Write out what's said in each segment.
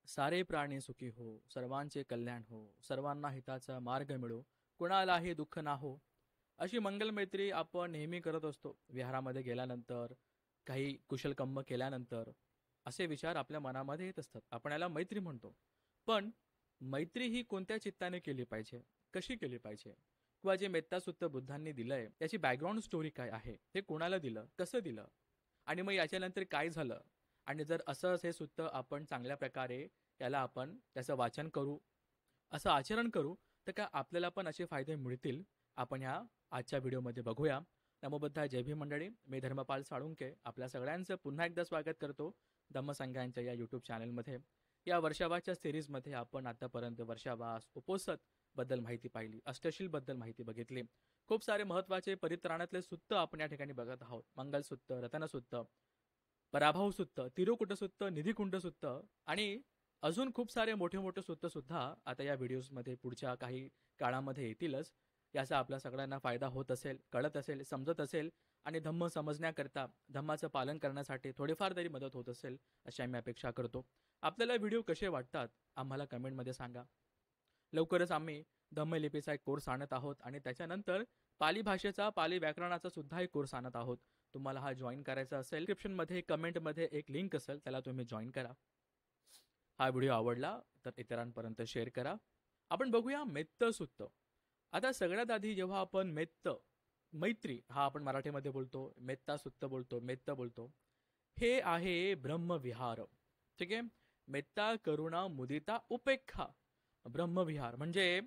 सारे प्राणी सुखी हो, सर्वांचे कल्याण हो, सर्वांना हिताचा मार्ग मिळो, कुणालाही दुःख ना हो. अशी मंगलमैत्री आपण नेहमी करत असतो. विहारामध्ये गेल्यानंतर, काही कुशल कर्म केल्यानंतर असे विचार आपल्या मनामध्ये येत असतात. आपण याला मैत्री म्हणतो. पण मैत्री ही कोणत्या चित्ताने केली पाहिजे, कशी केली पाहिजे, किंवा जे मेत्तासुत्त बुद्धांनी दिलंय त्याची बॅकग्राऊंड स्टोरी काय आहे, हे कोणाला दिलं, कसं दिलं, आणि मग याच्यानंतर काय झालं. आणि जर असंच हे सुत्त आपण चांगल्या प्रकारे त्याला आपण त्याचं वाचन करू, असं आचरण करू, तर काय आपल्याला पण असे फायदे मिळतील. आपण ह्या आजच्या व्हिडिओमध्ये बघूया. नमोबुद्धाय, जय भीम मंडळी. मी धर्मपाल साळुंके आपल्या सगळ्यांचं पुन्हा एकदा स्वागत करतो धम्मसंघांच्या या यूट्यूब चॅनलमध्ये. या वर्षावाच्या सिरीजमध्ये आपण आतापर्यंत वर्षावास, उपोसत बद्दल माहिती पाहिली, अष्टशीलबद्दल माहिती बघितली. खूप सारे महत्त्वाचे परित्राणातले सुत्त आपण या ठिकाणी बघत आहोत. मंगलसुत्त, रतनसुत्त, पराभव सुत्त, तिरुकुट सुत्त, निधिकुंड सुत्त, आणि अजून खूप सारे मोठे मोठे सुत्त सुद्धा आता या व्हिडिओजमध्ये पुढच्या काही काळामध्ये येतीलच. याचा आपल्या सगळ्यांना फायदा होत असेल, कळत असेल, समजत असेल, आणि धम्म समजण्याकरता, धम्माचं पालन करण्यासाठी थोडीफार तरी मदत होत असेल, अशी आम्ही अपेक्षा करतो. आपल्याला व्हिडिओ कसे वाटतात आम्हाला कमेंटमध्ये सांगा. लवकरच आम्ही धम्मलिपीचा एक कोर्स आणत आहोत, आणि त्याच्यानंतर पाली भाषेचा, पाली व्याकरणाचा सुद्धा एक कोर्स आणत आहोत. तुम्हाला हा जॉईन करायचा असेल, डिस्क्रिप्शनमध्ये कमेंटमध्ये एक लिंक असेल, त्याला तुम्ही जॉईन करा. हा व्हिडिओ आवडला तर इतरांपर्यंत शेअर करा. आपण बघूया मेत्त सुत्त. आता सगळ्यात आधी जेव्हा आपण मेत्त, मैत्री हा आपण मराठीमध्ये बोलतो, मेत्ता सुत्त बोलतो, मेत्त बोलतो, हे आहे ब्रह्मविहार. ठीक आहे. मेत्ता, करुणा, मुदिता, उपेक्षा, ब्रह्मविहार म्हणजे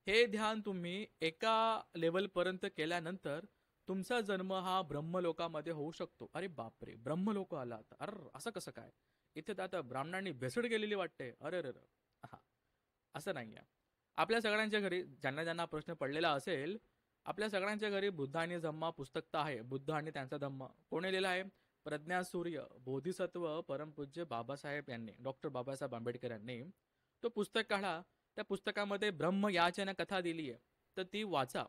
हे ध्यान तुम्ही एका लेवलपर्यंत केल्यानंतर तुमचा जन्म हा ब्रह्मलोकामध्ये होऊ शकतो. अरे बापरे, ब्रह्मलोक आला आता, अरे असं कसं काय, इथे तर आता ब्राह्मणांनी भेसड केलेली वाटते, अरे अरे. हा, असं नाही आहे. आपल्या सगळ्यांच्या घरी ज्यांना ज्यांना प्रश्न पडलेला असेल, आपल्या सगळ्यांच्या घरी बुद्ध आणि धम्मा पुस्तक तर आहे. बुद्ध आणि त्यांचा धम्म कोणी लिहिला आहे? प्रज्ञासूर्य बोधिसत्व परमपूज्य बाबासाहेब यांनी, डॉक्टर बाबासाहेब आंबेडकर यांनी तो पुस्तक काढा. त्या पुस्तकामध्ये ब्रह्म याचना कथा दिली आहे, तर ती वाचा.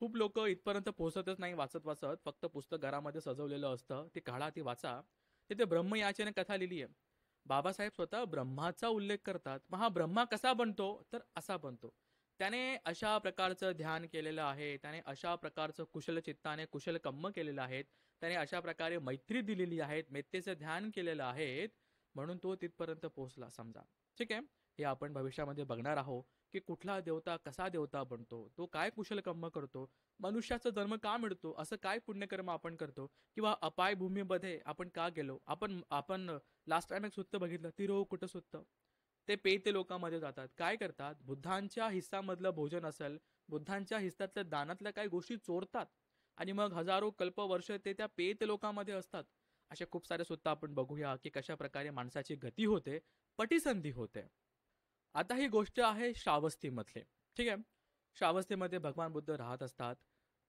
खूप लोक इथपर्यंत पोहोचतच नाही वाचत वाचत, फक्त पुस्तक घरामध्ये सजवलेलं असतं. ती काढा, ती वाचा. तिथे ब्रह्म याचना कथा लिहिली आहे. बाबासाहेब स्वतः ब्रह्माचा उल्लेख करतात. मग हा ब्रह्मा कसा बनतो, तर असा बनतो. त्याने अशा प्रकारचं ध्यान केलेलं आहे, त्याने अशा प्रकारचं कुशल चित्ताने कुशल कर्म केलेलं आहे, त्याने अशा प्रकारे मैत्री दिलेली आहे, मेत्तेचं ध्यान केलेलं आहे, म्हणून तो तिथपर्यंत पोहोचला समजा. ठीक आहे. हे आपण भविष्यामध्ये बघणार आहोत की कुठला देवता कसा देवता बनतो, तो काय कुशल कर्म करतो, मनुष्याचा जन्म का मिळतो, असं काय पुण्यकर्म आपण करतो, किंवा अपाय भूमीमध्ये आपण का गेलो. आपण आपण लास्ट टाइम एक सुत्त बघितलं, तिरोकुट सुत्त. ते पेते लोकांमध्ये जातात, काय करतात, बुद्धांच्या हिस्सामधलं भोजन असेल, बुद्धांच्या हिस्सातल्या दानातल्या काही गोष्टी चोरतात, आणि मग हजारो कल्पवर्ष ते त्या पेत लोकांमध्ये असतात. असे खूप सारे सुद्धा आपण बघूया की कशा प्रकारे माणसाची गती होते, पटीसंधी होते. आता ही गोष्ट आहे श्रावस्तीमधले. ठीक आहे. श्रावस्तीमध्ये भगवान बुद्ध राहत असतात.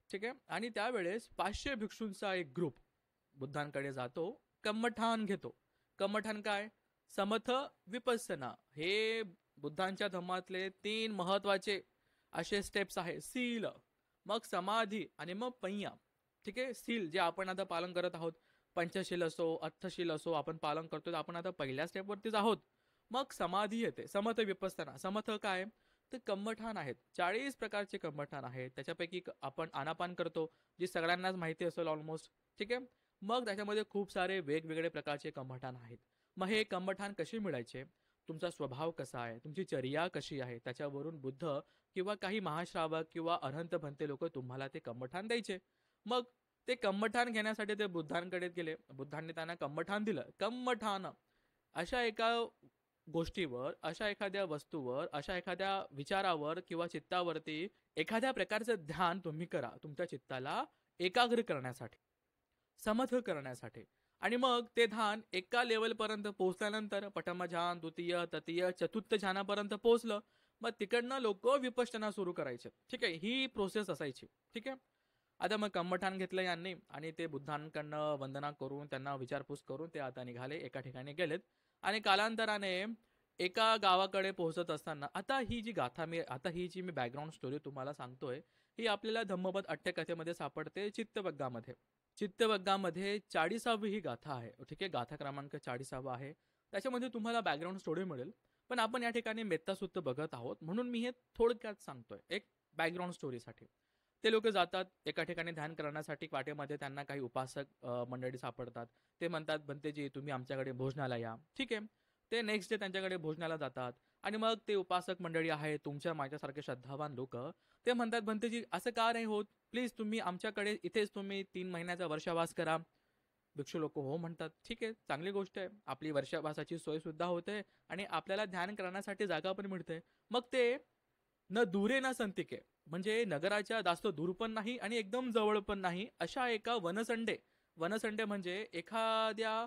ठीक आहे. आणि त्यावेळेस 500 भिक्षूंचा एक ग्रुप बुद्धांकडे जातो, कम्मठान घेतो. कम्मठान काय? समथ, विपස්සना, हे बुद्धांच्या धम्मातले 3 महत्वाचे असे स्टेप्स आहे. सील, मग समाधी, आणि मग पय्या. ठीक आहे. सील जे आपण आता पालन करत आहोत, पंचशील असो, अर्थशील असो, आपण पालन करतो, आपण आता पहिल्या स्टेपवरतीच आहोत. मग समाधी येते, समथ विपස්සना. समथ काय? ते कम्मठान आहेत. 40 प्रकारचे कम्मठान आहेत. त्याच्यापैकी आपण आनापान करतो, जी सगळ्यांनाच माहिती असेल ऑलमोस्ट. ठीक आहे. मग त्याच्यामध्ये खूप सारे वेगवेगळे प्रकारचे कम्मठान आहेत. मग हे कम्मठान कसे मिळायचे, तुमचा स्वभाव कसा आहे, तुमची चर्या कशी आहे, त्याच्यावरून बुद्ध किंवा काही महाश्रावक किंवा अरहंत भंते लोक तुम्हाला ते कम्मठान द्यायचे. मग ते कम्मठान घेण्यासाठी ते बुद्धांकडे गेले. बुद्धांनी त्यांना कम्मठान दिलं. कम्मठान अशा एका गोष्टीवर, अशा एखाद्या वस्तूवर, अशा एखाद्या विचारावर किंवा चित्तावरती एखाद्या प्रकारचं ध्यान तुम्ही करा, तुमच्या चित्ताला एकाग्र करण्यासाठी, समथ करण्यासाठी. आणि मग ते ध्यान एका लेवलपर्यंत पोहोचल्यानंतर प्रथम ध्यान, द्वितीय, तृतीय, चतुर्थ ध्यानापर्यंत पोहोचलं, मग तिकडनं लोक विपश्यना सुरू करायचे. ठीक आहे. ही प्रोसेस असायची. ठीक आहे. आता मग कम्मठान घेतलं यांनी, आणि ते बुद्धांकडनं वंदना करून, त्यांना विचारपूस करून ते आता निघाले, एका ठिकाणी गेलेत. आणि कालांतराने एका गावाकडे पोहोचत असताना, आता ही जी गाथा ही जी मी बॅकग्राऊंड स्टोरी तुम्हाला सांगतोय, ही आपल्याला धम्मपद अठ्ठकथेमध्ये सापडते, चित्तवग्गामध्ये. चित्तवग्गामध्ये 40वी ही गाथा आहे. ठीक आहे. गाथा क्रमांक 40 आहे. त्याच्यामध्ये तुम्हाला बॅकग्राऊंड स्टोरी मिळेल. पण आपण या ठिकाणी मेत्ता सुत्त बघत आहोत म्हणून मी हे थोडक्यात सांगतोय एक बॅकग्राऊंड स्टोरीसाठी. ते लोक जातात एका ठिकाणी ध्यान करण्यासाठी. वाटेमध्ये त्यांना काही उपासक मंडळी सापडतात. ते म्हणतात, "भंतेजी, तुम्ही आमच्याकडे भोजनाला या." ठीक आहे. ते नेक्स्ट डे त्यांच्याकडे भोजनाला जातात. आणि मग ते उपासक मंडळी आहेत, तुमच्या माझ्यासारखे श्रद्धावान लोक, ते म्हणतात, "भंतेजी, असं का नाही होत? प्लीज तुम्ही आमच्याकडे इथेच तुम्ही 3 महिन्याचा वर्षावास करा." भिक्षू लोक हो म्हणतात. ठीक आहे, चांगली गोष्ट आहे. आपली वर्षावासाची सोय सुद्धा होते आणि आपल्याला ध्यान करण्यासाठी जागा पण मिळते. मग ते न दुरे ना संतिके, म्हणजे नगराच्या जास्त दूर पण नाही आणि एकदम जवळ पण नाही, अशा एका वनसंडे. वनसंडे म्हणजे एखाद्या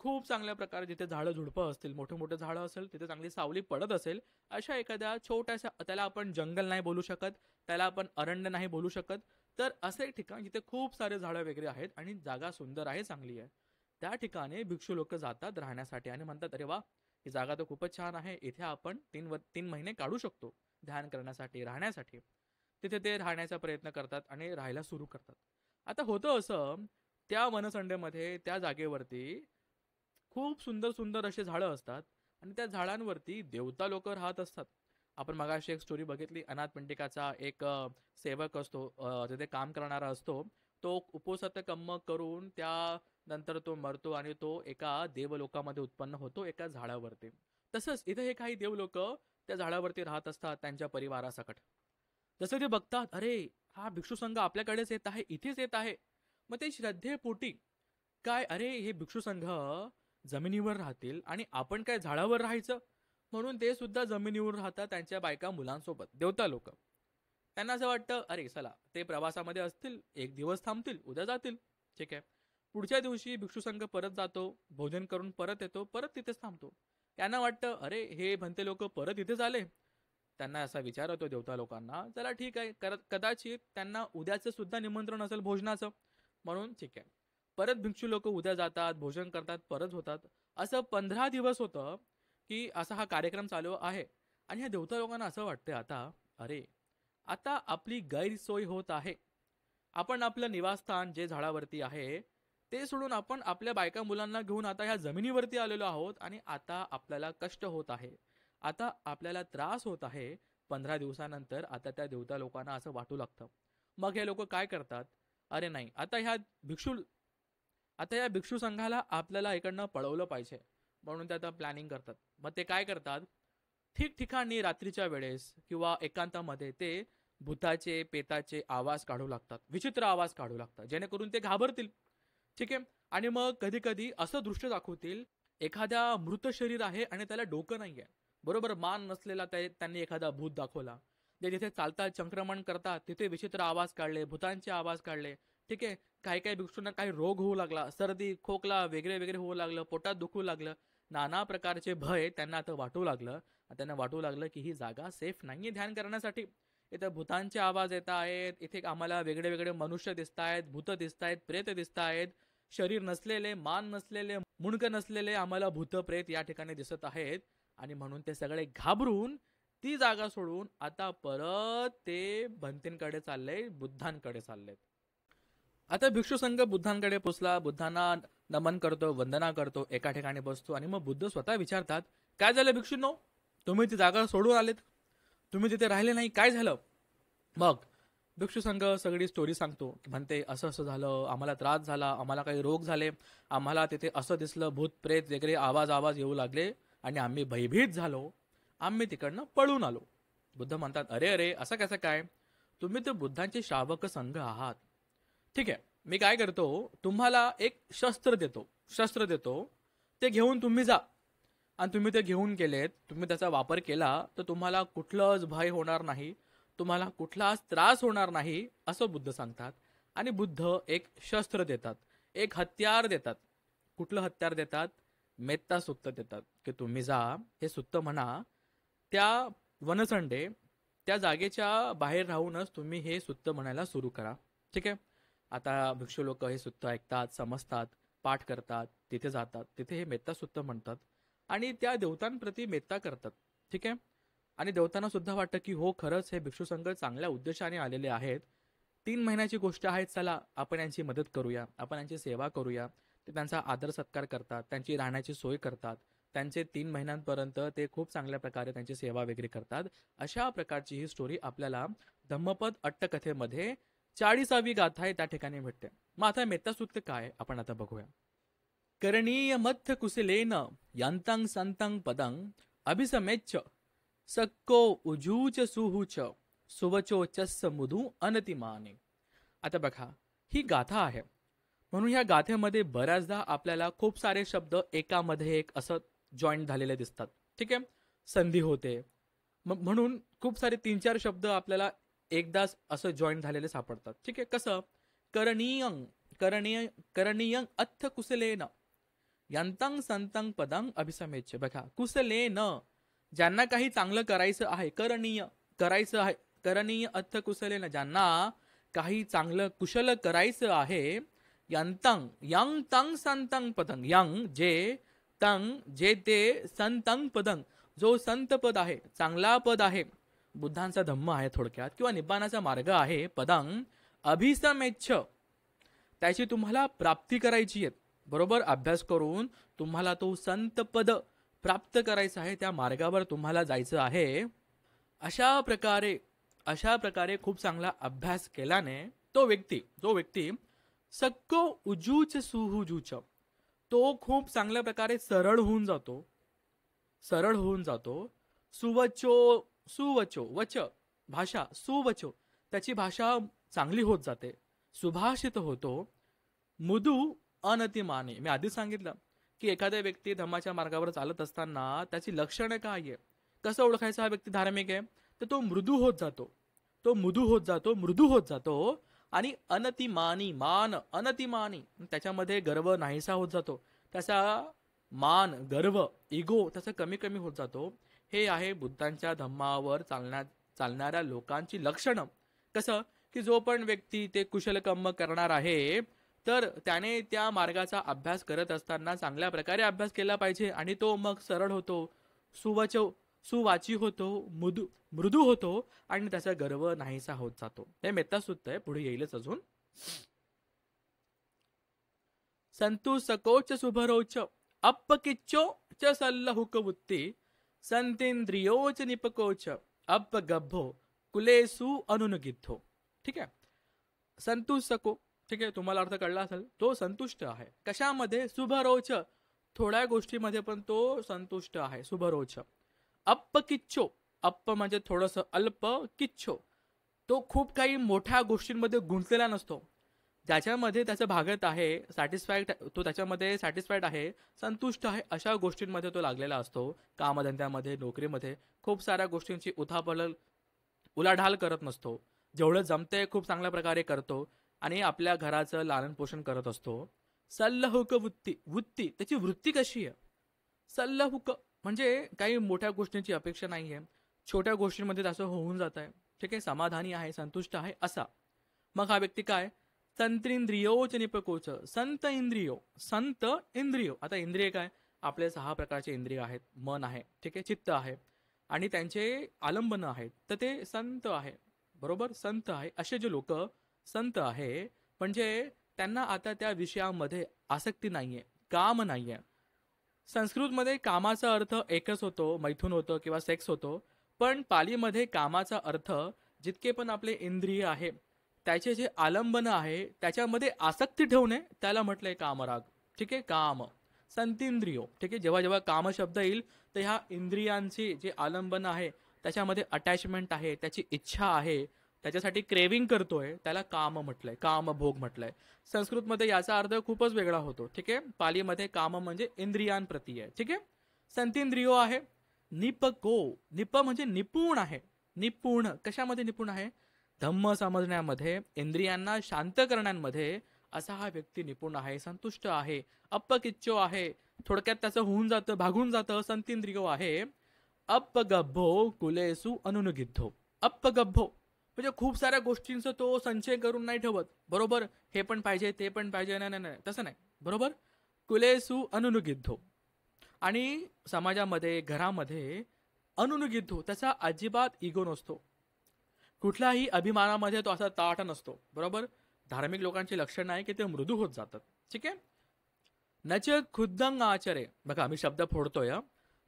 खूप चांगल्या प्रकारे जिथे झाडं झुडपं असतील, मोठे मोठे झाडं असेल, तिथे चांगली सावली पडत असेल, अशा एखाद्या छोट्याशा, त्याला आपण जंगल नाही बोलू शकत, त्याला आपण अरण्य नाही बोलू शकत, तर असं एक ठिकाण जिथे खूप सारे झाडं वगैरे आहेत आणि जागा सुंदर आहे, चांगली आहे. त्या ठिकाणी भिक्षू लोक जातात राहण्यासाठी आणि म्हणतात, "अरे वा, ही जागा तर खूपच छान आहे. इथे आपण 3 महिने काढू शकतो ध्यान करण्यासाठी, राहण्यासाठी." तिथे ते राहण्याचा प्रयत्न करतात आणि राहायला सुरू करतात. आता होतं असं, त्या वनसंडेमध्ये त्या जागेवरती खूप सुंदर सुंदर असे झाडं असतात आणि त्या झाडांवरती देवता लोक राहत असतात. आपण मगाशी एक स्टोरी बघितली, अनाथ पंडिकाचा एक सेवक असतो, तिथे काम करणारा असतो. तो उपोसत कर्म करून त्या नंतर तो मरतो आणि तो एका देवलोकामध्ये उत्पन्न होतो एका झाडावरती. तसंच इथे हे काही देवलोक त्या झाडावरती राहत असतात त्यांच्या परिवारासकट. जसं ते बघतात, अरे हा भिक्षू संघ आपल्याकडेच येत आहे, इथेच येत आहे. मग ते श्रद्धेपोटी काय, अरे हे भिक्षू संघ जमिनीवर राहतील आणि आपण काय झाडावर राहायचं, म्हणून ते सुद्धा जमिनीवर राहतात त्यांच्या बायका मुलांसोबत, देवता लोक. त्यांना असं वाटतं, अरे चला ते प्रवासामध्ये असतील, एक दिवस थांबतील, उद्या जातील. ठीक आहे. पुढच्या दिवशी भिक्षू संघ परत जातो, भोजन करून परत येतो, परत तिथेच थांबतो. त्यांना वाटतं, अरे हे भंते लोक परत इथेच आले. त्यांना असा विचार होतो देवता लोकांना, चला ठीक आहे, कदाचित त्यांना उद्याचं सुद्धा निमंत्रण असेल भोजनाचं, म्हणून ठीक आहे. परत भिक्षू लोक उद्या जातात, भोजन करतात, परत होतात. असं 15 दिवस होतं की असा हा कार्यक्रम चालू आहे. आणि ह्या देवता लोकांना असं वाटतं आता, अरे आता आपली गैरसोय होत आहे. आपण आपलं निवासस्थान जे झाडावरती आहे ते सोडून आपण आपल्या बायका मुलांना घेऊन आता ह्या जमिनीवरती आलेलो आहोत आणि आता आपल्याला कष्ट होत आहे, आता आपल्याला त्रास होत आहे. 15 दिवसानंतर आता त्या देवता लोकांना असं वाटू लागतं. मग हे लोक काय करतात, अरे नाही, आता या भिक्षू संघाला आपल्याला इकडनं पळवलं पाहिजे, म्हणून ते आता प्लॅनिंग करतात. मग ते काय करतात, ठिकठिकाणी रात्रीच्या वेळेस किंवा एकांतामध्ये ते भूताचे पेताचे आवाज काढू लागतात, विचित्र आवाज काढू लागतात, जेणेकरून ते घाबरतील. ठीक आहे. आणि मग कधी कधी असं दृश्य दाखवतील, एखाद्या मृत शरीर आहे आणि त्याला डोकं नाहीये, बरोबर मान नसलेला त्यांनी एखादा भूत दाखवला. ते जिथे चालतात, संक्रमण करतात, तिथे विचित्र आवाज काढले, भूतांचे आवाज काढले. ठीक आहे. काही काही भिक्षूंना काही रोग होऊ लागला, सर्दी खोकला वगैरे वगैरे होऊ लागलं, पोटात दुखू लागलं, नाना प्रकारचे भय त्यांना आता वाटू लागलं. त्यांना वाटू लागलं की ही जागा सेफ नाहीये ध्यान करण्यासाठी. इथे भूतांचे आवाज येत आहेत, इथे आम्हाला वेगळे वेगळे मनुष्य दिसत आहेत, भूत दिसत आहेत, प्रेत दिसत आहेत, शरीर नसलेले, मान नसलेले, मुंडक नसलेले आम्हाला भूत प्रेत या ठिकाणी दिसत आहेत. आणि म्हणून ते सगळे घाबरून ती जागा सोडून आता परत ते भंतींकडे चालले, बुद्धांकडे चाललेत. आता भिक्षू संघ बुद्धांकडे पोचला, बुद्धांना नमन करतो, वंदना करतो, एका ठिकाणी बसतो आणि मग बुद्ध स्वतः विचारतात, काय झालं भिक्षूंनो, तुम्ही ती जागा सोडून आलेत, तुम्ही तिथे राहिले नाही, काय झालं? मग भिक्षू संघ सगळी स्टोरी सांगतो, म्हणते असं असं झालं, आम्हाला त्रास झाला, आम्हाला काही रोग झाले, आम्हाला तिथे असं दिसलं, भूत प्रेत वगैरे आवाज आवाज येऊ लागले आणि आम्ही भयभीत झालो, आम्ही तिकडनं पळून आलो. बुद्ध म्हणतात, अरे अरे असं कसं काय, तुम्ही तर बुद्धांचे श्रावक संघ आहात. ठीक आहे, मी काय करतो, तुम्हाला एक शस्त्र देतो, ते घेऊन तुम्ही जा. आणि तुम्ही ते घेऊन गेलेत, तुम्ही त्याचा वापर केला तर तुम्हाला कुठलंच भय होणार नाही, तुम्हाला कुठलाच त्रास होणार नाही, असं बुद्ध सांगतात. आणि बुद्ध एक शस्त्र देतात, एक हत्यार देतात. कुठलं हत्यार देतात? मेत्ता सुत्त देतात, की तुम्ही जा, हे सुत्त म्हणा, त्या वनसंडे त्या जागेच्या बाहेर राहूनच तुम्ही हे सुत्त म्हणायला सुरू करा. ठीक आहे. आता भिक्षू लोक हे सुत्त ऐकतात, समजतात, पाठ करतात, तिथे जातात, तिथे हे मेत्ता सुत्त म्हणतात आणि त्या देवतांप्रती मेत्ता करतात. ठीक आहे. आणि देवतांना सुद्धा वाटतं की हो, खरंच हे भिक्षू संघ चांगल्या उद्देशाने आलेले आहेत, 3 महिन्याची गोष्ट आहे, चला आपण यांची मदत करूया, आपण यांची सेवा करूया. ते त्यांचा आदर सत्कार करतात, त्यांची राहण्याची सोय करतात, त्यांचे 3 महिन्यांपर्यंत ते खूप चांगल्या प्रकारे त्यांची सेवा वगैरे करतात. अशा प्रकारची ही स्टोरी आपल्याला धम्मपद अट्टकथेमध्ये 40वी गाथा आहे त्या ठिकाणी भेटते. मग आता मेत्तासूक्त काय आपण आता बघूया. करणीय मध्य कुशलेन यांतं संतं पदं अभिसमेच्छ सक्को उजूच सुहुच सुवचोचस्स मुदू अनतिमाने. आता बघा, ही गाथा आहे म्हणून ह्या गाथेमध्ये बऱ्याचदा आपल्याला खूप सारे शब्द एकामध्ये एक असं जॉईंट झालेले दिसतात. ठीक आहे, संधी होते, म्हणून खूप सारे 3-4 शब्द आपल्याला एकदाच असं जॉईंट झालेले सापडतात. ठीक आहे, कसं करणीयं करणीय करणीयं अथ कुशलेन यंतं संतं पदं अभिसमेच्छ. बघा, कुशलेन ज्यांना काही चांगलं करायचं आहे, करणीय करायचं आहे, करणीय अथ कुशलेन ज्यांना काही चांगलं कुशल करायचं आहे, यंतं यं तं संतं पदं, यं जे, तं जे ते, संतं पदं जो संत पद आहे, चांगला पद आहे, बुद्धांचा धम्म आहे थोडक्यात, किंवा निब्बाणाचा मार्ग आहे, पदं अभिसमेच्छ त्याची तुम्हाला प्राप्ती करायची आहे. बरोबर अभ्यास करून तुम्हाला तो संत पद प्राप्त करायचं आहे, त्या मार्गावर तुम्हाला जायचं आहे. अशा प्रकारे खूप चांगला अभ्यास केल्याने तो व्यक्ती सक्को उजूच सुहुजूच तो खूप चांगल्या प्रकारे सरळ होऊन जातो. सुवचो वच भाषा, सुवचो त्याची भाषा चांगली होत जाते, सुभाषित होतो. मुदू अनतिमाने, मी आधी सांगितलं की एखाद्या व्यक्ती धम्माच्या मार्गावर चालत असताना त्याची लक्षणं काय आहे, कसं ओळखायचं हा व्यक्ती धार्मिक आहे, तर तो मृदू होत जातो आणि अनतिमानी त्याच्यामध्ये गर्व नाहीसा होत जातो, त्याचा मान, गर्व, इगो त्याचा कमी होत जातो. हे आहे बुद्धांच्या धम्मावर चालणाऱ्या लोकांची लक्षणं. कसं की जो पण व्यक्ती ते कुशल कर्म करणार आहे, तर त्याने त्या मार्गाचा अभ्यास करत असताना चांगल्या प्रकारे अभ्यास केला पाहिजे आणि तो मग सरळ होतो, सुवाची होतो, मृदू होतो आणि त्याचा गर्व नाहीसा होत जातो. हे मेत्तासूक्त आहे, पुढे येईलच अजून. संतु सकोच सुभरोच अपकिच्चो च सल्लहुकवुत्ती संतेंद्रियोच निपकोच अपगभ्भो कुलेसु अनुनगिद्धो. ठीक आहे, संतुसको, ठीक आहे, तुम्हाला अर्थ कळला असेल. तो संतुष्ट आहे कशामध्ये, सुभरोच, थोड्या गोष्टीमध्ये पण तो संतुष्ट आहे, सुभरोच. अपकिच्चो, अप्प म्हणजे थोडस, अल्प, किच्चो तो खूप काही मोठ्या गोष्टींमध्ये गुंतलेला नसतो, ज्याच्यामध्ये त्याचं भागत आहे, तो त्याच्यामध्ये सॅटिस्फाईड आहे, संतुष्ट आहे, अशा गोष्टींमध्ये तो लागलेला असतो. कामधंद्यामध्ये, नोकरीमध्ये खूप साऱ्या गोष्टींची उलाढाल करत नसतो, जेवढं जमते खूप चांगल्या प्रकारे करतो आणि आपल्या घराचं लालन पोषण करत असतो. सल्लहुक वृत्ती त्याची वृत्ती कशी आहे, सल्लहुक म्हणजे काही मोठ्या गोष्टींची अपेक्षा नाहीये, छोट्या गोष्टींमध्ये त्याचं होऊन जात आहे. ठीक आहे, समाधानी आहे, संतुष्ट आहे असा. मग हा व्यक्ती काय, संतेंद्रियोच निपकोच, संत इंद्रियो. आता इंद्रिय काय, आपले 6 प्रकारचे इंद्रिय आहेत, मन आहे, ठीक आहे, चित्त आहे आणि त्यांचे आलंबन आहेत, तर ते संत आहे. बरोबर, संत आहे. असे जे लोक संत आहे म्हणजे त्यांना आता त्या विषयामध्ये आसक्ती नाहीये, काम नाहीये. संस्कृतमध्ये कामाचा अर्थ एकच होतो, मैथून होतो किंवा सेक्स होतो, पण पालीमध्ये कामाचा अर्थ जितके पण आपले इंद्रिय आहे त्याचे जे आलंबन आहे त्याच्यामध्ये आसक्ती ठेवणे, त्याला म्हटलंय कामराग. ठीक आहे, काम, संतींद्रियो. ठीक आहे, जेव्हा काम शब्द येईल तर ह्या इंद्रियांची जे आलंबन आहे त्याच्यामध्ये अटॅचमेंट आहे, त्याची इच्छा आहे, त्याच्यासाठी क्रेविंग करतोय, त्याला काम म्हटलंय, काम भोग म्हटलंय. संस्कृतमध्ये याचा अर्थ खूपच वेगळा होतो. ठीक आहे, पालीमध्ये काम म्हणजे इंद्रियांप्रती आहे. ठीक आहे, संतींद्रियो आहे. निप म्हणजे निपुण आहे. निपुण कशामध्ये निपुण आहे, धम्म समजण्यामध्ये, इंद्रियांना शांत करण्यामध्ये असा हा व्यक्ती निपुण आहे, संतुष्ट आहे. अपकिच्चो आहे, थोडक्यात त्याचं होऊन जातं, भागून जातं, संतींद्रियो आहे. अपगभ्भो कुलेसु अनुनगिद्धो. अपगभ्भो म्हणजे खूप साऱ्या गोष्टींचा तो संचय करून नाही ठेवत. बरोबर, हे पण पाहिजे, ते पण पाहिजे, नाही, तसं नाही. बरोबर, कुलेसु अनुनगिद्धो. आणि समाजामध्ये, घरामध्ये अनुनगिद्धो, त्याचा अजिबात इगो नसतो, कुठल्याही अभिमानामध्ये तो असा ताठ नसतो. बरोबर, धार्मिक लोकांची लक्षण आहे की ते मृदू होत जातात. ठीक आहे, नच खुद्दंग आचरे, बघा मी शब्द फोडतोय हं.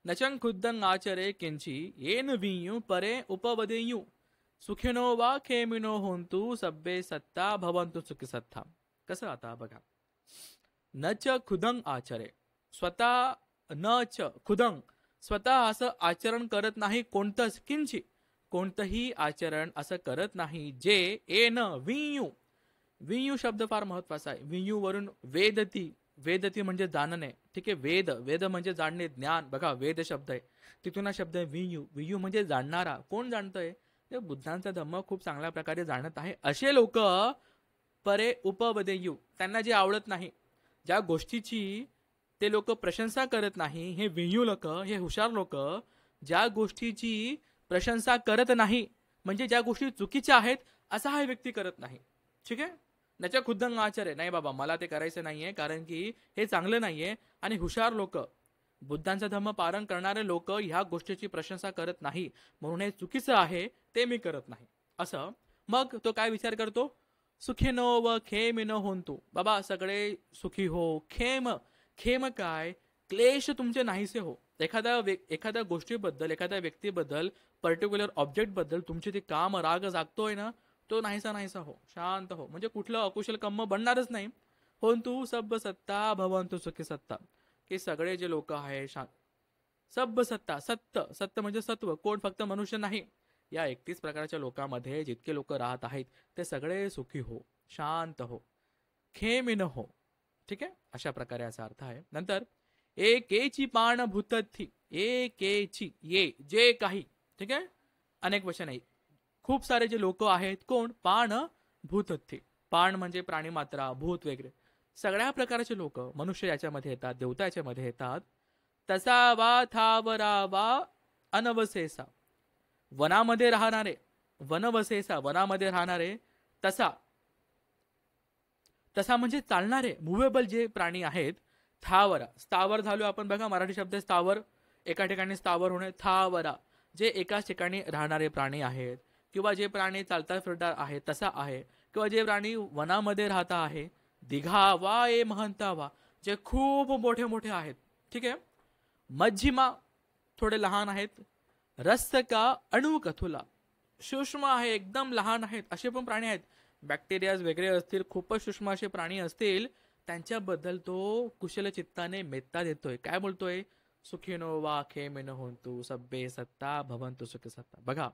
नचं खुद्दंग आचरे किंची येन वियू परे उपवदेयू सुखिनो वा खेमिनो होंतु सब्बे सत्ता भवंतु सुखी सत्ता. कसं आता बघा, नच खुदंग आचरे, स्वतः न च खुदंग, स्वतः असं आचरण करत नाही कोणतंच, किंची कोणतंही आचरण असं करत नाही जे एन वियू. वियू शब्द फार महत्वाचा आहे. वियू वरून वेदती, वेदती म्हणजे जाणणे, ठीक आहे. वेद, वेद म्हणजे जाणणे, ज्ञान. बघा वेद शब्द आहे, तिथून हा शब्द आहे वियू. वियू म्हणजे जाणणारा. कोण जाणतंय? ते बुद्धांचा धम्म खूप चांगल्या प्रकारे जाणत आहे असे लोक परे उपवदेयू, त्यांना जे आवडत नाही, ज्या गोष्टीची ते लोक प्रशंसा करत नाही, हे वियू लोक, हे हुशार लोक ज्या गोष्टीची प्रशंसा करत नाही, म्हणजे ज्या गोष्टी चुकीच्या आहेत असा हा व्यक्ती करत नाही, ठीक आहे. त्याच्या खुद्दंग आचार्य, नाही बाबा मला ते करायचं नाहीये कारण की हे चांगलं नाहीये. आणि हुशार लोक, बुद्धांचा धर्म पालन करणारे लोक ह्या गोष्टीची प्रशंसा करत नाही, म्हणून हे चुकीचं आहे, ते मी करत नाही असं. मग तो काय विचार करतो? सुखिनो व खेमिनो होंतु, बाबा सगळे सुखी हो. खेम, खेम काय? क्लेश तुमचे नाहीसे हो. एखाद्या गोष्टीबद्दल, एखाद्या व्यक्तीबद्दल, पर्टिक्युलर ऑब्जेक्ट बद्दल तुमची ती काम राग जागतोय ना, तो नाहीसा नाहीसा हो, शांत हो, म्हणजे कुठलं अकुशल कर्म बनणारच नाही. होंतु सब सत्ता भवंतु सुखी सत्ता, की सगळे जे लोक आहे सब सत्ता, सत्य, सत्य म्हणजे सत्व, कोण फक्त मनुष्य नाही, या 31 प्रकारच्या लोकांमध्ये जितके लोक राहत आहेत ते सगळे सुखी हो, शांत हो, खेमिन हो, ठीक आहे. अशा प्रकारे याचा अर्थ आहे. नंतर एकेची पाण भूतथी, एकेची, ये जे काही, ठीक आहे, अनेक वचन आहे. खूप सारे जे लोक आहेत, कोण? पाण भूतथी, पाण म्हणजे प्राणी मात्रा, भूत वगैरे, सगळ्या प्रकारचे लोक, मनुष्य याच्यामध्ये येतात, देवता याच्यामध्ये येतात. तसा वा थावरा वा अनवसेसा, वनामध्ये राहणारे, वनवसेसा वनामध्ये राहणारे, तसा, तसा म्हणजे चालणारे, मुव्हेबल जे प्राणी आहेत. थावरा, स्थावर झालो आपण, बघा मराठी शब्द स्थावर, एका ठिकाणी स्थावर होणे. थावरा जे एकाच ठिकाणी राहणारे प्राणी आहेत, किंवा जे प्राणी चालता फिरता आहेत तसा आहे, किंवा जे प्राणी वनामध्ये राहता आहे. दिघा वा ए महंता वा, जे खूप मोठे मोठे आहेत, ठीक आहे. मध्यमा, थोडे लहान आहेत. रस्त का अणु कथुला, सूक्ष्म आहे, एकदम लहान आहेत, असे पण प्राणी आहेत. बॅक्टेरियाज वगैरे असतील, खूपच सूक्ष्म असे प्राणी असतील, त्यांच्याबद्दल तो कुशल चित्ताने मेत्ता देतोय. काय बोलतोय? सुखिनो वा खेमिनो होंतु सब्बे सत्ता भवंतु सुखी सत्ता. बघा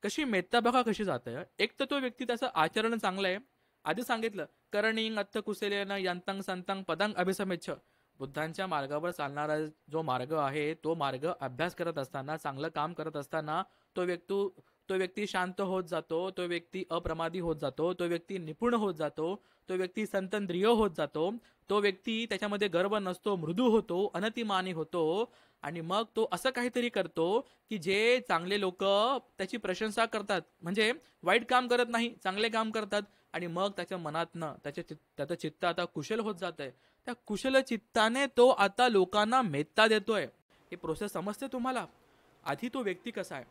कशी मेत्ता, बघा कशी जाते. एक तर तो व्यक्ती त्याचं आचरण चांगलं आहे, आधी सांगितलं, करणिंग अत्थ कुशलेन यंतंग संतंग पदंग अभिसमेच्छ. बुद्धांच्या मार्गावर चालणारा जो मार्ग आहे, तो मार्ग अभ्यास करत असताना, चांगलं काम करत असताना तो व्यक्ती शांत होत जातो, तो व्यक्ती अप्रमादी होत जातो, तो व्यक्ती निपुण होत जातो, तो व्यक्ती संतंद्रिय होत जातो, तो व्यक्ती त्याच्यामध्ये गर्व नसतो, मृदू होतो, अनतिमानी होतो. आणि मग तो असं काहीतरी करतो की जे चांगले लोक त्याची प्रशंसा करतात, म्हणजे वाईट काम करत नाही, चांगले काम करतात. आणि मग त्याच्या मनातनं त्याचं चित्त आता कुशल होत जात आहे. त्या कुशल चित्ताने तो आता लोकांना मेत्ता देतोय. ही प्रोसेस समजते तुम्हाला? आधी तो व्यक्ती कसा आहे,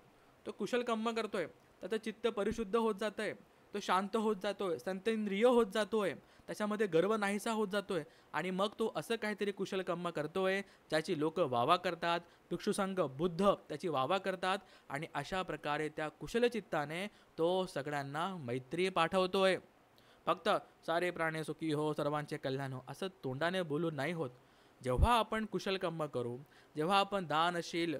तो कुशल कर्म करतोय, त्याचं चित्त परिशुद्ध होत जात आहे, तो शांत होत जातोय, संतेंद्रिय होत जातोय, त्याच्यामध्ये गर्व नाहीसा होत जातोय. आणि मग तो असं काहीतरी कुशल कर्म करतोय ज्याची लोक वावा करतात, भिक्षुसंघ बुद्ध त्याची वावा करतात. आणि अशा प्रकारे त्या कुशल चित्ताने तो सगळ्यांना मैत्री पाठवतोय. फक्त सारे प्राणी सुखी हो, सर्वांचे कल्याण हो, असं तोंडाने बोलून नाही होत. जेव्हा आपण कुशल कर्म करू, जेव्हा आपण दानशील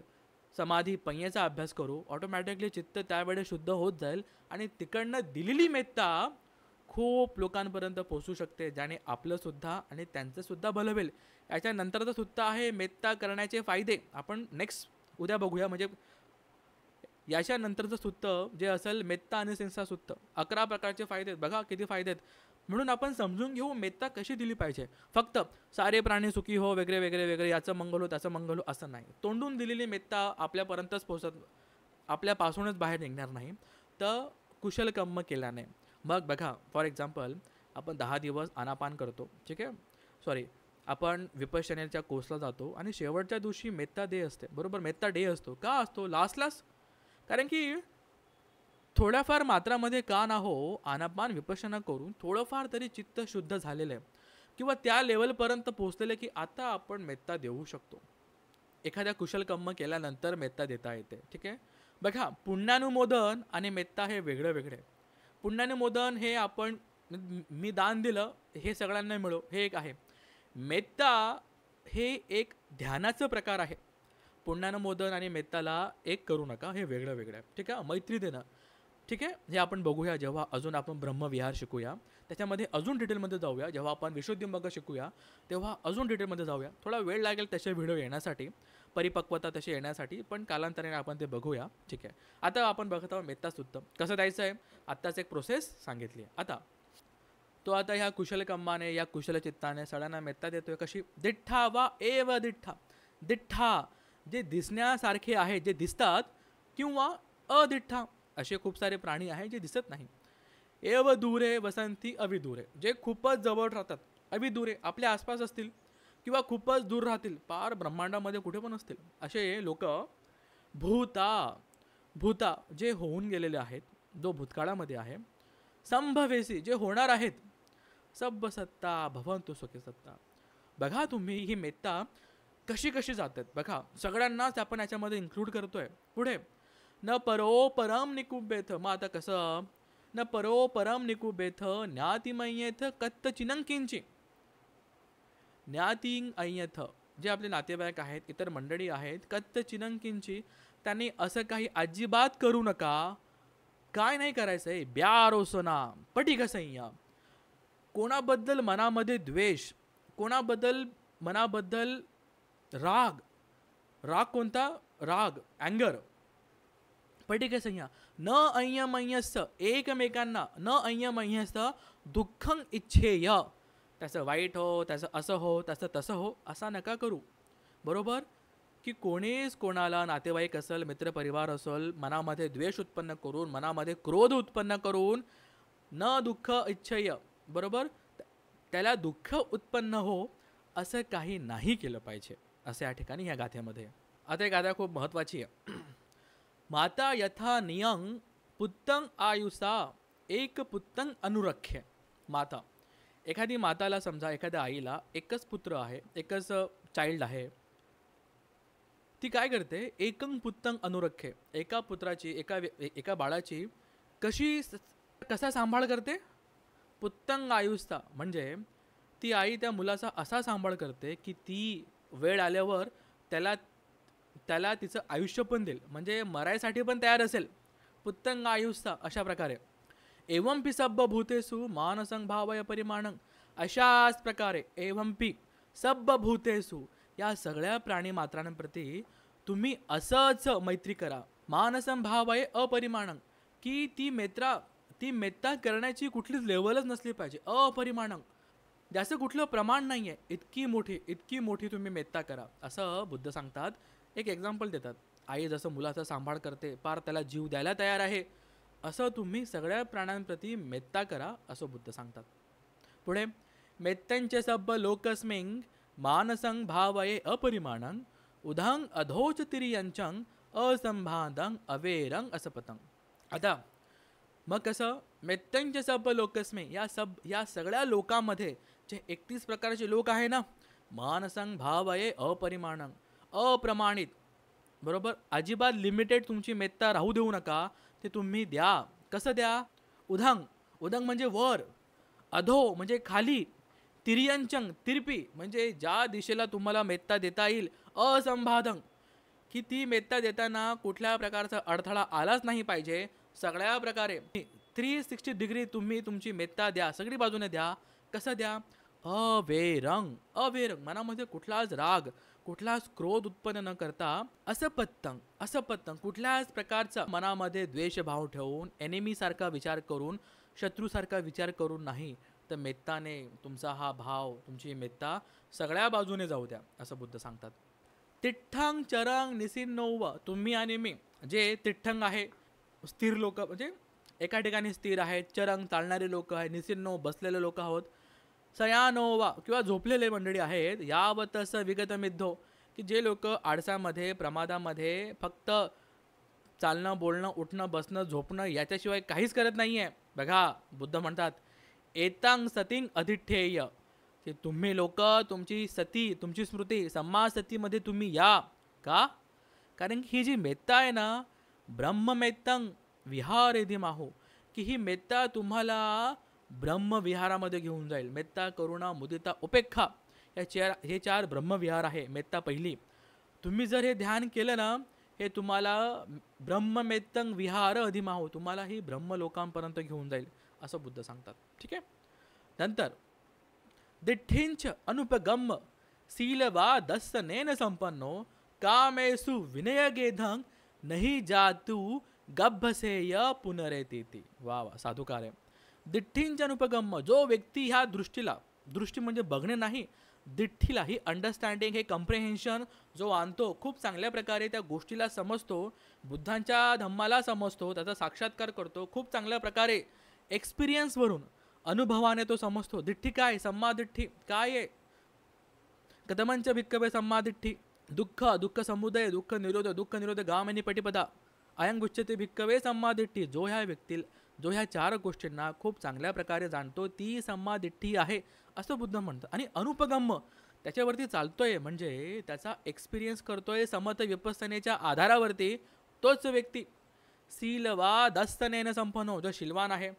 समाधी पय्येचा अभ्यास करू, ऑटोमॅटिकली चित्त त्यावेळेस शुद्ध होत जाईल. आणि तिकडनं दिलेली मेत्ता खूप लोकांपर्यंत पोहोचू शकते, ज्याने आपलं सुद्धा आणि त्यांचं सुद्धा भलं होईल. याच्यानंतरचं सुद्धा आहे मेत्ता करण्याचे फायदे, आपण नेक्स्ट उद्या बघूया. म्हणजे याच्यानंतरचं सुत्त जे असेल मेत्ता आणि सिंसा सुत्त, 11 प्रकारचे फायदे आहेत. बघा किती फायदे आहेत. म्हणून आपण समजून घेऊ मेत्ता कशी दिली पाहिजे. फक्त सारे प्राणी सुखी हो वगैरे वगैरे वगैरे, याचं मंगल हो त्याचं मंगल हो असं नाही. तोंडून दिलेली मेत्ता आपल्यापर्यंतच पोहोचत, आपल्यापासूनच बाहेर निघणार नाही. तर कुशल कर्म केल्याने, मग बघा फॉर एक्झाम्पल आपण 10 दिवस आनापान करतो, ठीक आहे, सॉरी आपण विपश्यनेच्या कोर्सला जातो आणि शेवटच्या दिवशी मेत्ता डे असते, बरोबर. मेत्ता डे असतो, का असतो? लास्टलाच, कारण की थोड्याफार मात्रामध्ये का ना हो, आनापान विपश्यना करून थोडंफार तरी चित्त शुद्ध झालेलं आहे. किंवा त्या लेवलपर्यंत पोहोचलेले की आता आपण मेत्ता देऊ शकतो. एखाद्या कुशल कर्म केल्यानंतर मेत्ता देता येते. ठीक आहे. बघा, पुण्यानुमोदन आणि मेत्ता हे वेगळं वेगळे. पुण्यानुमोदन हे आपण मी दान दिलं हे सगळ्यांना मिळो हे एक आहे. मेत्ता हे एक ध्यानाचं प्रकार आहे. पुण्यानुमोदन आणि मेत्ताला एक करू नका, हे वेगळं वेगळं आहे. ठीक आहे. मैत्री देणं, ठीक आहे, हे आपण बघूया जेव्हा अजून आपण ब्रह्मविहार शिकूया, त्याच्यामध्ये अजून डिटेलमध्ये जाऊया. जेव्हा आपण विशुद्धिमग्ग शिकूया तेव्हा अजून डिटेलमध्ये जाऊया. थोडा वेळ लागेल तसे व्हिडिओ येण्यासाठी, परिपक्वता तशी येण्यासाठी, पण कालांतराने आपण ते बघूया. ठीक आहे. आता आपण बघत आहोत मेत्ता स्तुत्तम कसं द्यायचं आहे. आत्ताच एक प्रोसेस सांगितली आहे. आता तो आता ह्या कुशल कर्माने, या कुशल चित्ताने सगळ्यांना मेत्ता देतोय. कशी? दिठ्ठा वा एव दिठ्ठा. दिठ्ठा जे दिसण्यासारखे आहे, जे दिसतात, किंवा अदिठ्ठा असे खूप सारे प्राणी आहेत जे दिसत नाही. एव दूरे वसंती अविदूरे, जे खूपच जवळ राहतात. अविदूरे आपल्या आसपास असतील किंवा खूपच दूर राहतील, पार ब्रह्मांडामध्ये कुठे पण असतील, असे लोक. भूता, भूता जे होऊन गेलेले आहेत, जो भूतकाळामध्ये आहे. संभवेसी जे होणार आहेत. सब सत्ता भवंतु सुखी सत्ता. बघा तुम्ही ही मेत्ता कशी कशी जातात बघा. सगळ्यांनाच आपण याच्यामध्ये इन्क्लूड करतोय. पुढे न परो परम निकुबेथ. मग आता कसं? न परो परम निकुबेथ ज्ञातिमय्येथ कत्त चिनंकिंची. ज्ञाती अय्यथ जे आपले नातेवाईक आहेत, इतर मंडळी आहेत, कत्त चिनंकिंची, त्यांनी असं काही अजिबात करू नका. काय नाही करायचंय? ब्यारोसना पटिक संयम. कोणाबद्दल मनामध्ये द्वेष, कोणाबद्दल मनाबद्दल राग. राग कोणता? राग, अँगर. पटिक संयम. न अय्यमय्यस्त एकमेकांना, न अय्यमय्यस्त दुःखं इच्छेय. त्याचं वाईट हो, त्याचं असं हो, त्याचं तसं हो, असा नका करू. बरोबर की कोणीच कोणाला, नातेवाईक असेल, मित्रपरिवार असेल, मनामध्ये द्वेष उत्पन्न करून, मनामध्ये क्रोध उत्पन्न करून, न दुःख इच्छेय, बरोबर, त्याला दुःख उत्पन्न हो असं काही नाही केलं पाहिजे, असं या ठिकाणी ह्या गाथेमध्ये. आता एक गाथा खूप महत्त्वाची आहे. माता यथा नियंग पुत्तंग आयुषा एक पुत्तंग अनुरख्य. माता, एखादी माताला समजा, एखाद्या आईला एकच पुत्र आहे, एकच चाइल्ड आहे. ती काय करते? एकंग पुत्तंग अनुरख्य. एका पुत्राची, एका बाळाची कसा सांभाळ करते? पुत्तंग आयुषा, म्हणजे ती आई त्या मुलाचा असा सांभाळ करते की ती वेळ आल्यावर त्याला तिचं आयुष्य पण देईल, म्हणजे मरायसाठी पण तयार असेल. पुत्तंग आयुषा अशा प्रकारे. एवंपि सब्ब भूतेषु मानसं भावय परिमाणं. अशाच प्रकारे एवंपि सब्ब भूतेषु, या सगळ्या प्राणी मात्रांप्रती तुम्ही असंच मैत्री करा. मानसं भावय अपरिमाणं, की ती मेत्ता करण्याची कुठलीच लेवलच नसली पाहिजे. अपरिमाणं, जास्त कुठलं प्रमाण नाही आहे. इतकी मोठी तुम्ही मेत्ता करा, असं बुद्ध सांगतात. एक एक्झाम्पल देतात. आई जसं मुलाचा सांभाळ करते, पार त्याला जीव द्यायला तयार आहे, असं तुम्ही सगळ्या प्राण्यांप्रती मेत्ता करा, असं बुद्ध सांगतात. पुढे मेत्तंच सब्ब लोकस्मिंग मानसं भावये अपरिमाणं उधंग अधोच तिरियंचंग असंभादंग अवेरंग असपतंग. आता मग कसं? मेत्तंच सब्ब लोकस्मिंग, या सगळ्या लोकांमध्ये जे 31 प्रकारचे लोक आहे ना, मानसं भावये अपरिमाणं, अप्रमाणित, बरोबर, अजिबात लिमिटेड तुमची मेत्ता राहू देऊ नका. ते तुम्ही द्या. कसं द्या? उधंग म्हणजे वर, अधो म्हणजे खाली, तिर्यंचंग तिरपी म्हणजे ज्या दिशेला तुम्हाला मेत्ता देता येईल, असंभादंग की ती मेत्ता देताना कुठल्या प्रकारचा अडथळा आलाच नाही पाहिजे. सगळ्या प्रकारे 360 डिग्री तुम्ही तुमची मेत्ता द्या, सगळी बाजूने द्या. कसं द्या? अवेरंग, मनामध्ये कुठलाच राग, कुठलाच क्रोध उत्पन्न न करता, असपत्तंग कुठल्याच प्रकारचा मनामध्ये द्वेषभाव ठेवून, एनिमी सारखा विचार करून, शत्रूसारखा विचार करून नाही, तर मेत्ताने तुमचा हा भाव, तुमची मेत्ता सगळ्या बाजूने जाऊ द्या, असं बुद्ध सांगतात. तिठ्ठंग चरंग निसिन्नोव, तुम्ही आणि मी जे तिठ्ठंग आहे, स्थिर लोक, म्हणजे एका ठिकाणी स्थिर आहेत. चरंग चालणारे लोक आहेत. निसिन्नो बसलेले लोक आहोत. सयानोवा किंवा झोपलेले मंडळी आहेत. यावतस विगत मिद्धो, की जे लोक आळसामध्ये, प्रमादामध्ये फक्त चालणं, बोलणं, उठणं, बसणं, झोपणं याच्याशिवाय काहीच करत नाही आहे. बघा बुद्ध म्हणतात एतांग सतिंग अधिठ्ठेय, की तुम्ही लोक तुमची सती, तुमची स्मृती सम्मा सतीमध्ये तुम्ही या. का? कारण की ही जी मेत्ता आहे ना, ब्रह्ममेत्तं विहारेधी माहो, की ही मेत्ता तुम्हाला ब्रह्मविहारामध्ये घेऊन जाईल. मेत्ता, करुणा, मुदिता, उपेक्षा हे चार ब्रह्मविहार आहे. मेत्ता पहिली. तुम्ही जर हे ध्यान केलं ना, हे तुम्हाला ब्रह्ममेत्तं विहार अधिमाहो, तुम्हाला ही ब्रह्मलोकांपर्यंत घेऊन जाईल असं बुद्ध सांगतात. ठीक आहे. नंतर दिठ्ठींच अनुपगम्य शीलवा दस्सनेन संपन्नो कामेषु विनयगेधं नहीं जातु गभ्भसेय पुनरेतीति. वा वा, साधुकार आहे. दिठ्ठींच अनुपगम्य, जो व्यक्ती ह्या दृष्टीला, दृष्टी म्हणजे बघणे नाही, दिठ्ठीला ही अंडरस्टँडिंग, हे कम्प्रेहेन्शन जो आणतो, खूप चांगल्या प्रकारे त्या गोष्टीला समजतो, बुद्धांच्या धम्माला समजतो, त्याचा साक्षात्कार करतो, खूप चांगल्या प्रकारे एक्सपिरियन्सवरून, अनुभवाने तो समजतो. दिठ्ठी काय? सम्मा दिठ्ठी काय आहे? कदमंच भिक्कवे सम्मा दिठ्ठी. दुःख, दुःख समुदय, दुःख निरोध गामिनी पटिपदा अयं गुच्छते भिक्कवे सम्मा दिठ्ठी. जो ह्या चार गोष्टींना खूप चांगल्या प्रकारे जाणतो, ती सम्मा दिठ्ठी आहे असं बुद्ध म्हणतात. आणि अनुपगम्य, त्याच्यावरती चालतोय म्हणजे त्याचा एक्सपिरियन्स करतोय समत विपස්සनेच्या आधारावरती, तोच व्यक्ती शीलवा दस्तनेन संपन्नो, जो शीलवान आहे,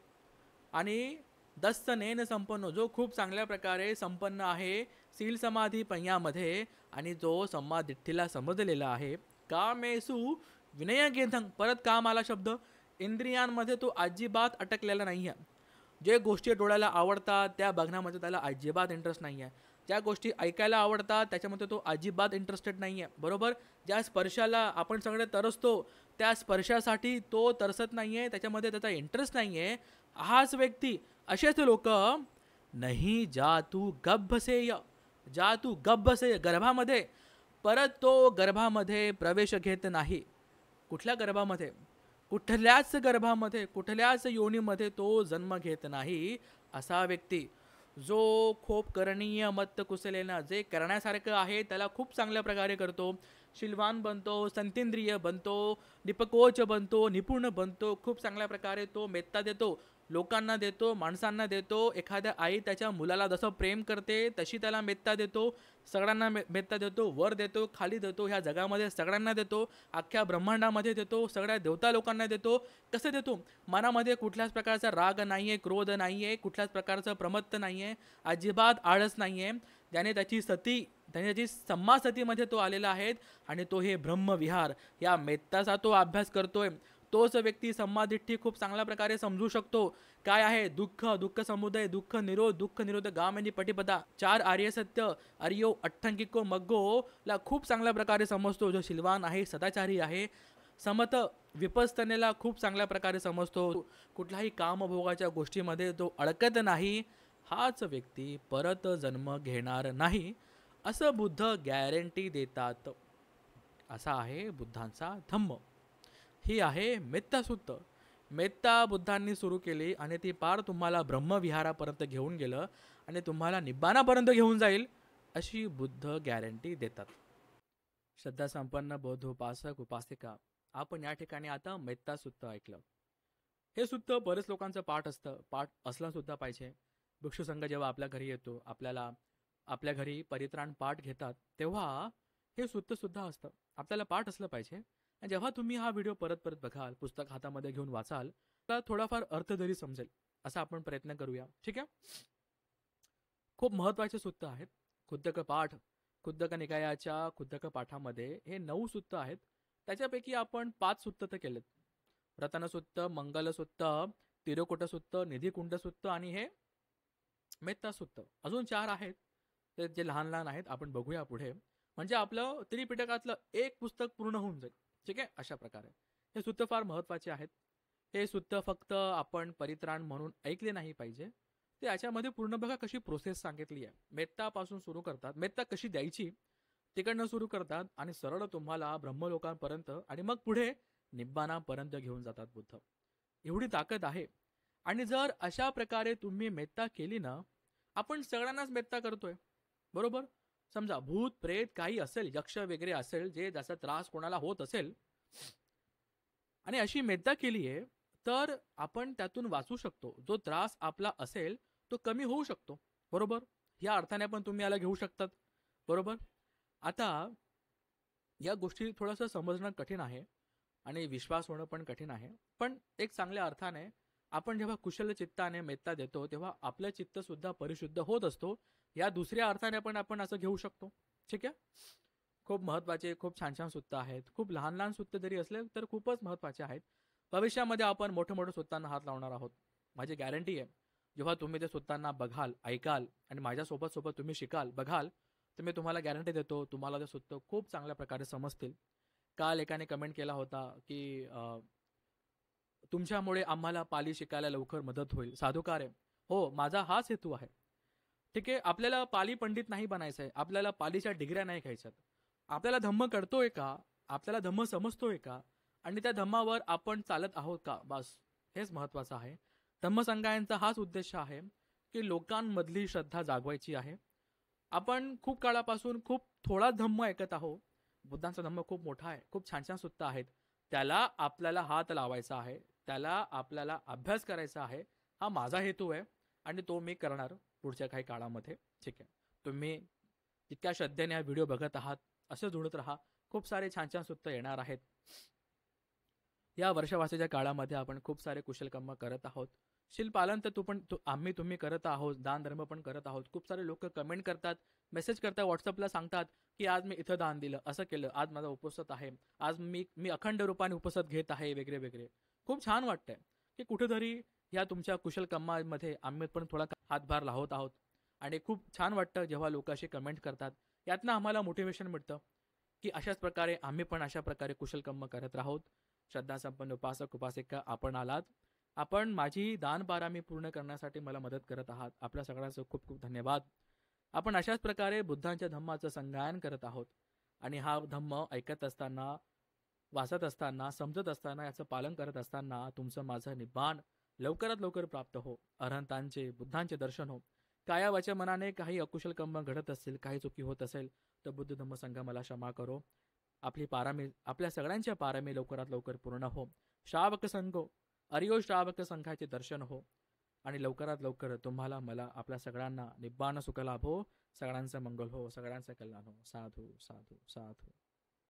आणि दस्तनेन संपन्न, जो खूप चांगल्या प्रकारे संपन्न आहे शील समाधी पंयामध्ये, आणि जो सम्मा दिठ्ठीला समजलेला आहे. कामेषु विनयगेधं, परत काम आला शब्द, इंद्रियांमध्ये तो अजिबात अटकलेला नाही आहे. जे गोष्टी डोळ्याला आवडतात त्या बघण्यामध्ये त्याला अजिबात इंटरेस्ट नाही आहे. ज्या गोष्टी ऐकायला आवडतात त्याच्यामध्ये तो अजिबात इंटरेस्टेड नाही आहे. बरोबर. ज्या स्पर्शाला आपण सगळे तरसतो, त्या स्पर्शासाठी तो तरसत नाही आहे, त्याच्यामध्ये त्याचा इंटरेस्ट नाही आहे. हाच व्यक्ती, असेच लोक नाही जातू गभ्भसेय, जातू गभ्भसेय, गर्भामध्ये, परत तो गर्भामध्ये प्रवेश घेत नाही. कुठल्या गर्भामध्ये? कुठल्याच गर्भामध्ये, कुठल्याच योनीमध्ये तो जन्म घेत नाही. असा व्यक्ती जो खूप करणीय मत्त कुशलेना, जे करण्यासारखं आहे त्याला खूप चांगल्या प्रकारे करतो, शीलवान बनतो, संतेंद्रिय बनतो, निपकोच बनतो, निपुण बनतो, खूप चांगल्या प्रकारे तो मेत्ता देतो, लोकांना देतो, माणसांना देतो. एखाद्या आई त्याच्या मुलाला जसं प्रेम करते तशी त्याला मेत्ता देतो, सगळ्यांना मेत्ता देतो, वर देतो, खाली देतो, ह्या जगामध्ये सगळ्यांना देतो, अख्ख्या ब्रह्मांडामध्ये देतो, सगळ्या देवता लोकांना देतो. कसं देतो? मनामध्ये कुठल्याच प्रकारचा राग नाही आहे, क्रोध नाही आहे, कुठल्याच प्रकारचं प्रमत्त नाही आहे, अजिबात आळस नाही आहे. त्याने त्याची सम्मा सतीमध्ये तो आलेला आहे, आणि तो हे ब्रह्मविहार या मेत्ताचा तो अभ्यास करतोय. तोच व्यक्ती सम्मा दिठ्ठी खूप चांगल्या प्रकारे समजू शकतो. काय आहे? दुःख, दुःख समुदय, दुःख निरोध गामिनी पटिपदा, चार आर्य सत्य, आर्यो अठ्ठंकिको मग्गो ला खूप चांगल्या प्रकारे समजतो. जो शीलवान आहे, सदाचारी आहे, समत विपस्तनेला खूप चांगल्या प्रकारे समजतो, कुठल्याही कामभोगाच्या गोष्टीमध्ये तो अडकत नाही. हाच व्यक्ती परत जन्म घेणार नाही असं बुद्ध गॅरंटी देतात. असा आहे बुद्धांचा धम्म. ही आहे मेत्ता सुत्त. मेत्ता बुद्धांनी सुरू केली आणि ती पार तुम्हाला ब्रह्मविहारापर्यंत घेऊन गेलं आणि तुम्हाला निब्बाणापर्यंत घेऊन जाईल अशी बुद्ध गॅरंटी देतात. श्रद्धा संपन्न बौद्ध उपासक उपासिका, आपण या ठिकाणी आता मेत्ता सुत्त ऐकलं. हे सुत्त बरेच लोकांचं पाठ असतं, पाठ असलं सुद्धा पाहिजे. भिक्षू संघ जेव्हा आपल्या घरी येतो, आपल्या घरी परित्राण पाठ घेतात, तेव्हा हे सुत्त सुद्धा असतं, आपल्याला पाठ असलं पाहिजे. आणि जेव्हा तुम्ही हा व्हिडिओ परत परत बघाल, पुस्तक हातामध्ये घेऊन वाचाल, तर थोडाफार अर्थ जरी समजेल असा आपण प्रयत्न करूया. ठीक आहे. खूप महत्त्वाचे सुत्त आहेत. खुद्दक पाठ, खुद्दक निकायाच्या खुद्दक पाठामध्ये हे 9 सुत्त आहेत. त्याच्यापैकी आपण 5 सुत्त तर केलेत. रतनसुत्त, मंगलसुत्त, तिरुकुटसुत्त, निधिकुंड सुत्त आणि हे मेत्ता सुत्त. अजून 4 आहेत, ते जे लहान लहान आहेत, आपण बघूया पुढे. म्हणजे आपलं त्रिपिटकातलं एक पुस्तक पूर्ण होऊन जाईल. ठीक आहे. अशा प्रकारे हे सुत्त फार महत्त्वाचे आहेत. हे सुत्त फक्त आपण परित्राण म्हणून ऐकले नाही पाहिजे, ते याच्यामध्ये पूर्ण बघा कशी प्रोसेस सांगितली आहे. मेत्तापासून सुरू करतात, मेत्ता कशी द्यायची तिकडनं सुरू करतात, आणि सरळ तुम्हाला ब्रह्मलोकांपर्यंत आणि मग पुढे निब्बाणापर्यंत घेऊन जातात बुद्ध. एवढी ताकद आहे. आणि जर अशा प्रकारे तुम्ही मेत्ता केली ना, आपण सगळ्यांनाच मेत्ता करतोय, बरोबर. समजा भूत प्रेत काही असेल, यक्ष वगैरे असेल, जे ज्याचा त्रास कोणाला होत असेल, आणि अशी मेत्ता केली आहे, तर आपण त्यातून वाचू शकतो. जो त्रास आपला असेल तो कमी होऊ शकतो, बरोबर. या अर्थाने पण तुम्ही याला घेऊ शकतात. बरोबर. आता या गोष्टी थोडंसं समजणं कठीण आहे आणि विश्वास होणं पण कठीण आहे. पण एक चांगल्या अर्थाने आपण जेव्हा कुशल चित्ताने मेत्ता देतो तेव्हा आपलं चित्त सुद्धा परिशुद्ध होत असतो. या दुसऱ्या अर्थाने पण आपण असं घेऊ शकतो. ठीक आहे. खूप महत्त्वाचे, खूप छान छान सुत्त आहेत. खूप लहान लहान सुत्त जरी असले तर खूपच महत्त्वाचे आहेत. भविष्यामध्ये आपण मोठे मोठे सुत्तांना हात लावणार आहोत. माझी गॅरंटी आहे. जेव्हा तुम्ही ते सुत्तांना बघाल, ऐकाल आणि माझ्यासोबत सोबत तुम्ही शिकाल, बघाल, तर मी तुम्हाला गॅरंटी देतो तुम्हाला ते सुत्त खूप चांगल्या प्रकारे समजतील. काल एकाने कमेंट केला होता की तुमच्यामुळे आम्हाला पाली शिकायला लवकर मदत होईल. साधुकार आहे. हो, माझा हाच हेतू आहे. ठीक आहे. आपल्याला पाली पंडित नाही बनायचं आहे. आपल्याला पालीच्या डिग्र्या नाही घ्यायच्यात. आपल्याला धम्म कळतोय का? आपल्याला धम्म समजतोय का? आणि त्या धम्मावर आपण चालत आहोत का? बस हेच महत्त्वाचं आहे. धम्मसंगायांचा हाच उद्देश आहे की लोकांमधली श्रद्धा जागवायची आहे. आपण खूप काळापासून खूप थोडा धम्म ऐकत आहोत. बुद्धांचा धम्म खूप मोठा आहे. खूप छान छान सुत्त आहेत. त्याला आपल्याला हात लावायचा आहे. त्याला आपल्याला अभ्यास करायचा आहे. हा माझा हेतू आहे आणि तो मी करणार पुढच्या काही काळामध्ये. ठीक आहे. तुम्ही जितक्या श्रद्धेने हा व्हिडिओ बघत आहात असं जुळत राहा. खूप सारे छान छान सुत्त येणार आहेत. या वर्षवासाच्या काळामध्ये आपण खूप सारे कुशलकर्म करत आहोत. शीलपालन तर आम्ही तुम्ही करत आहोत. दान धर्म पण करत आहोत. खूप सारे लोक कमेंट करतात, मेसेज करतात, व्हॉट्सअपला सांगतात की आज मी इथं दान दिलं, असं केलं, आज माझा उपवास आहे, आज मी मी अखंड रूपाने उपवास घेत आहे, वेगळे वेगळे. खूप छान वाटतंय की कुठेतरी या तुमच्या कुशल कामामध्ये आम्ही पण थोडा हातभार लावत आहोत. आणि खूप छान वाटतं जेव्हा लोक असे कमेंट करतात. यातनं आम्हाला मोटिवेशन मिळतं की अशाच प्रकारे आम्ही पण अशा प्रकारे कुशल कर्म करत राहोत. श्रद्धासंपन्न उपासक उपासिका आपण आलात. आपण माझी दानपारामी पूर्ण करण्यासाठी मला मदत करत आहात. आपल्या सगळ्यांचं खूप खूप धन्यवाद. आपण अशाच प्रकारे बुद्धांच्या धम्माचं संगायन करत आहोत आणि हा धम्म ऐकत असताना, वाचत असताना, समजत असताना, याचं पालन करत असताना तुमचं माझं निब्बाण लवकरात लवकर प्राप्त हो. अरहंतांचे बुद्धांचे दर्शन हो. काया वाचा मनाने काही अकुशल कर्म घडत असतील, काही चुकी होत असेल तर बुद्ध धम्म संघ मला क्षमा करो. आपली पारामी, आपल्या सगळ्यांच्या पारामी लवकरात लवकर पूर्ण हो. श्रावक संघो, अरियो श्रावक संघाचे दर्शन हो आणि लवकरात लवकर तुम्हाला, मला, आपल्या सगळ्यांना निब्बाण सुख लाभ हो. सगळ्यांचं मंगल हो, सगळ्यांचं कल्याण हो. साधू साधू साधू.